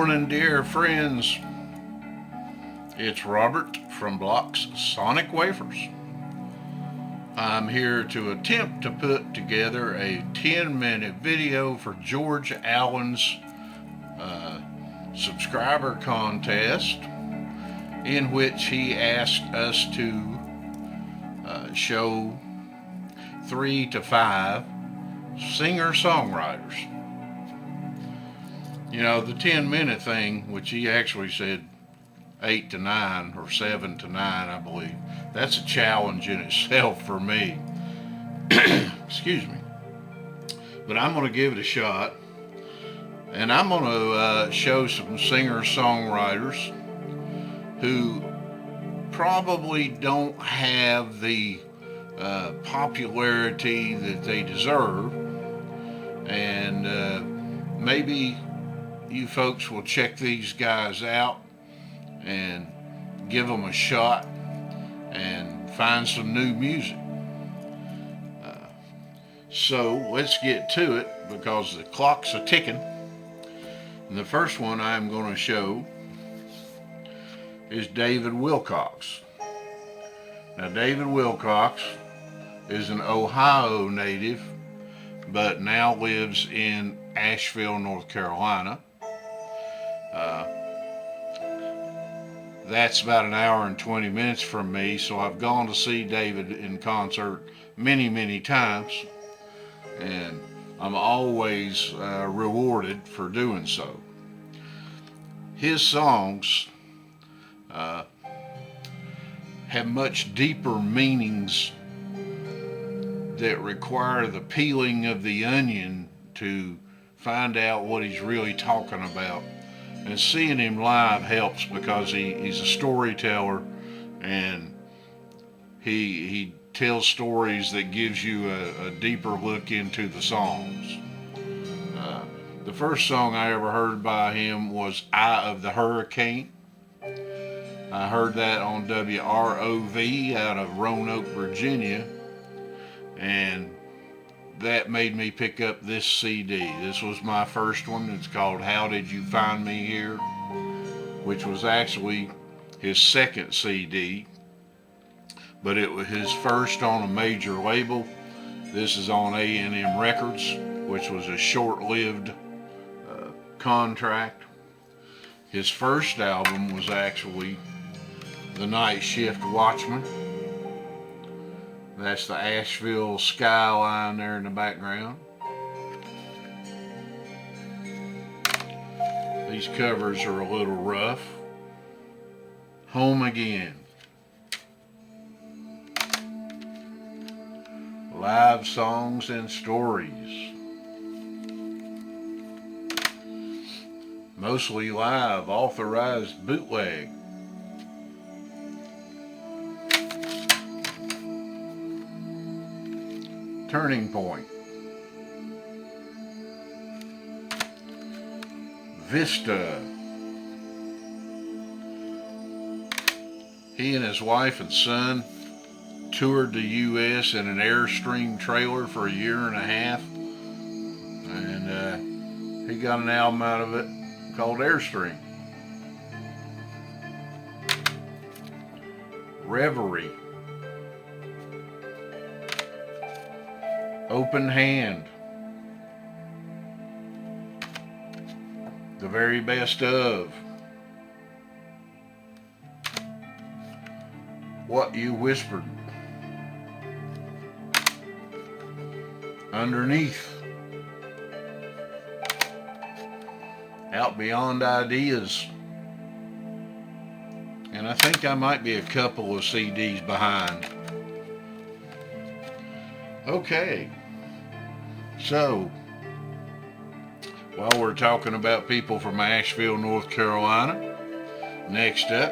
morning, dear friends. It's Robert from Block's Sonic Wafers. I'm here to attempt to put together a 10-minute video for George Allen's subscriber contest, in which he asked us to show 3 to 5 singer-songwriters. You know, the 10-minute thing, which he actually said 8 to 9 or 7 to 9, I believe, that's a challenge in itself for me. Excuse me. But I'm going to give it a shot, and I'm going to show some singer-songwriters who probably don't have the popularity that they deserve, and maybe you folks will check these guys out and give them a shot and find some new music. So let's get to it, because the clock's a ticking. And the first one I'm going to show is David Wilcox. Now, David Wilcox is an Ohio native, but now lives in Asheville, North Carolina. That's about an hour and 20 minutes from me, so I've gone to see David in concert many times, and I'm always rewarded for doing so. His songs have much deeper meanings that require the peeling of the onion to find out what he's really talking about. And seeing him live helps, because he's a storyteller, and he tells stories that gives you a deeper look into the songs. The first song I ever heard by him was Eye of the Hurricane. I heard that on WROV out of Roanoke, Virginia, and that made me pick up this CD. This was my first one. It's called How Did You Find Me Here, which was actually his second CD, but it was his first on a major label. This is on A&M Records, which was a short-lived contract. His first album was actually The Night Shift Watchman. That's the Asheville skyline there in the background. These covers are a little rough. Home Again. Live Songs and Stories. Mostly live, authorized bootleg. Turning Point. Vista. He and his wife and son toured the U.S. in an Airstream trailer for a year and a half, and he got an album out of it called Airstream. Reverie. Open Hand. The Very Best Of. What You Whispered. Underneath. Out Beyond Ideas. And I think I might be a couple of CDs behind. Okay, so while we're talking about people from Asheville, North Carolina, next up,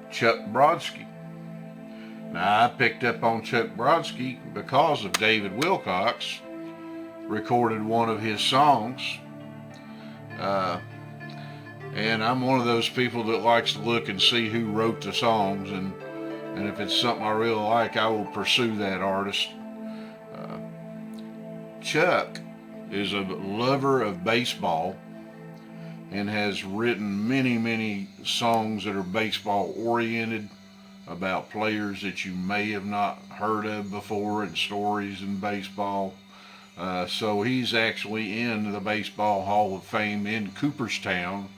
Chuck Brodsky. Now, I picked up on Chuck Brodsky because of David Wilcox recorded one of his songs, and I'm one of those people that likes to look and see who wrote the songs, and if it's something I really like, I will pursue that artist. Chuck is a lover of baseball. and has written many, many songs that are baseball oriented about players that you may have not heard of before and stories in baseball. So he's actually in the Baseball Hall of Fame in Cooperstown.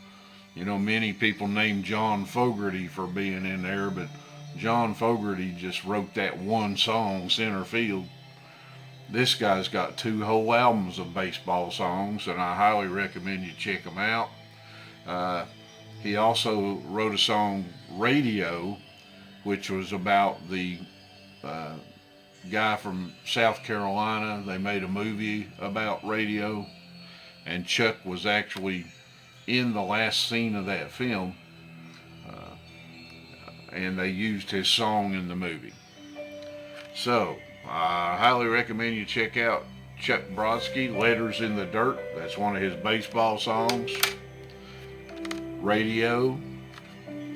You know, many people name John Fogerty for being in there, but John Fogerty just wrote that one song, Center Field. This guy's got 2 whole albums of baseball songs, and I highly recommend you check them out. He also wrote a song, Radio, which was about the guy from South Carolina. They made a movie about radio, and Chuck was actually in the last scene of that film, and they used his song in the movie. So, I highly recommend you check out Chuck Brodsky, Letters in the Dirt. That's one of his baseball songs. Radio,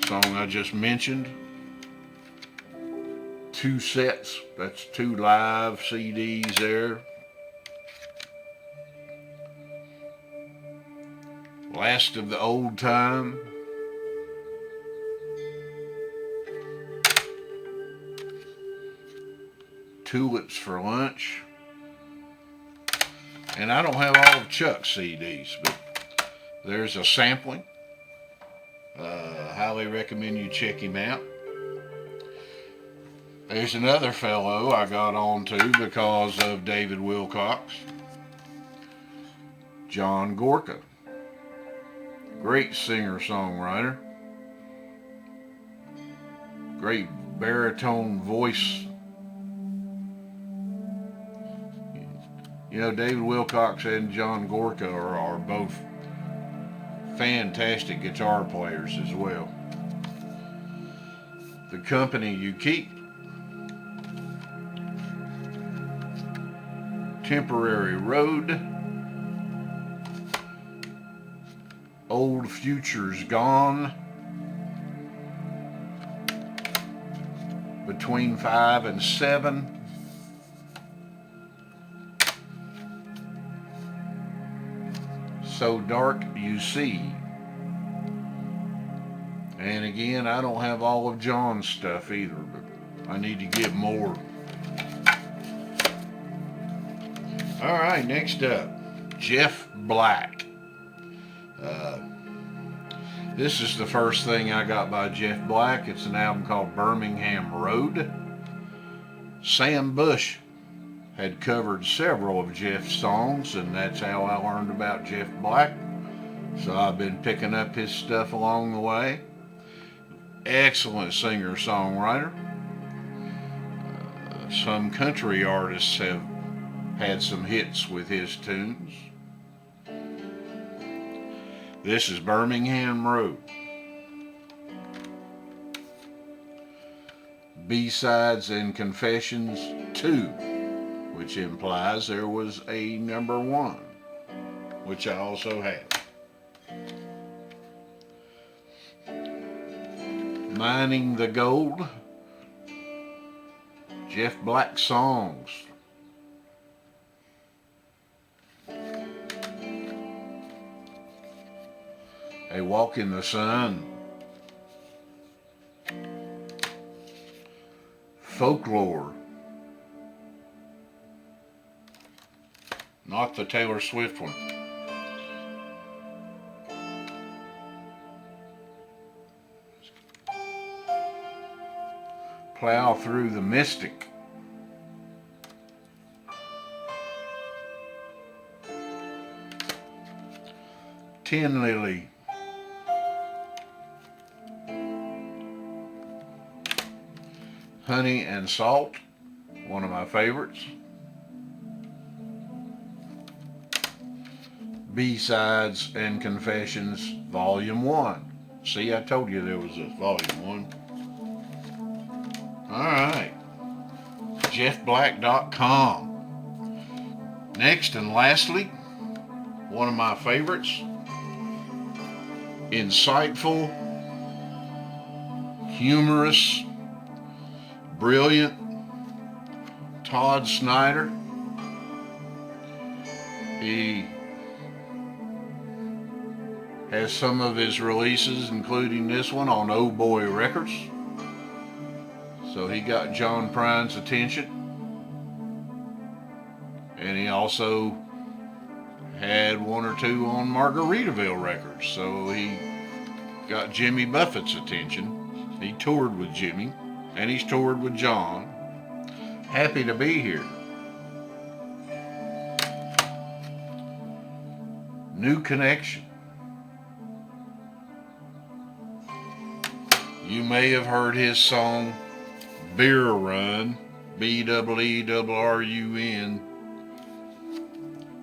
song I just mentioned. 2 sets, that's 2 live CDs there. Last of the Old Time. Tulips for Lunch. And I don't have all of Chuck's CDs, but there's a sampling. Highly recommend you check him out. There's another fellow I got on to because of David Wilcox. John Gorka. Great singer-songwriter. Great baritone voice. You know, David Wilcox and John Gorka are both fantastic guitar players as well. The Company You Keep. Temporary Road. Old Future's Gone. Between 5 and 7. So Dark You See. And again, I don't have all of John's stuff either, but I need to get more. All right, next up, Jeff Black. This is the first thing I got by Jeff Black. It's an album called Birmingham Road. Sam Bush had covered several of Jeff's songs, and that's how I learned about Jeff Black. So I've been picking up his stuff along the way. Excellent singer-songwriter. Some country artists have had some hits with his tunes. This is Birmingham Road. B-Sides and Confessions 2, which implies there was a number 1, which I also have. Mining the Gold. Jeff Black songs. A Walk in the Sun. Folklore. Not the Taylor Swift one. Plow Through the Mystic. Tin Lily. Honey and Salt, one of my favorites. B-Sides and Confessions, Volume 1. See, I told you there was a Volume 1. Alright. JeffBlack.com. Next and lastly, one of my favorites. Insightful, humorous, brilliant, Todd Snyder. has some of his releases, including this one, on Oh Boy Records. So he got John Prine's attention. And he also had one or two on Margaritaville Records. So he got Jimmy Buffett's attention. He toured with Jimmy, and he's toured with John. Happy to be here. New Connection. You may have heard his song Beer Run, BEERRUN.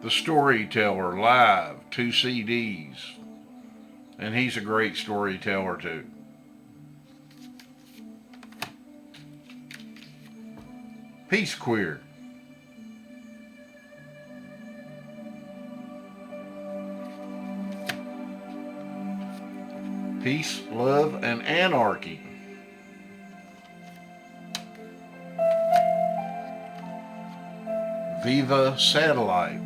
The Storyteller live, 2 CDs. And he's a great storyteller too. Peace Queer. Peace, Love, and Anarchy. Viva Satellite.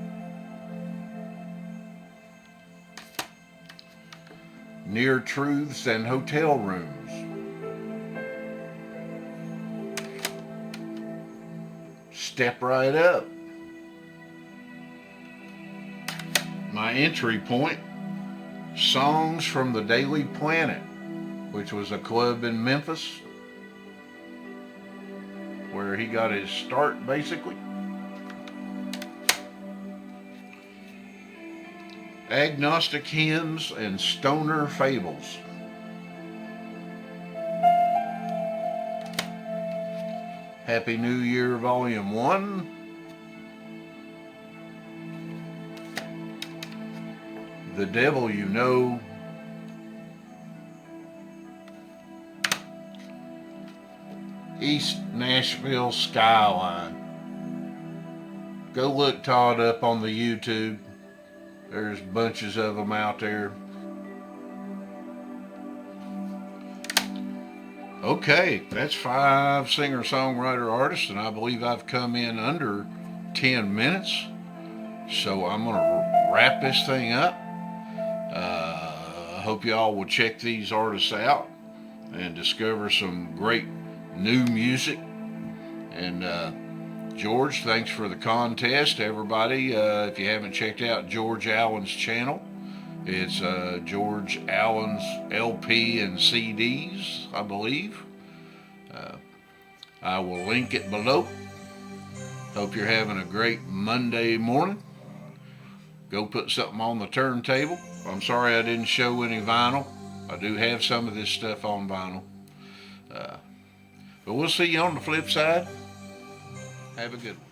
Near Truths and Hotel Rooms. Step Right Up. My entry point, Songs from the Daily Planet, which was a club in Memphis where he got his start, basically. Agnostic Hymns and Stoner Fables. Happy New Year, Volume 1. The Devil You Know. East Nashville Skyline. Go look Todd up on the YouTube. There's bunches of them out there. Okay, that's 5 singer-songwriter artists, and I believe I've come in under 10 minutes. So I'm going to wrap this thing up. I hope y'all will check these artists out and discover some great new music. And George, thanks for the contest, everybody. If you haven't checked out George Allen's channel, it's George Allen's LP and CDs, I believe. I will link it below. Hope you're having a great Monday morning. Go put something on the turntable. I'm sorry I didn't show any vinyl. I do have some of this stuff on vinyl. But we'll see you on the flip side. Have a good one.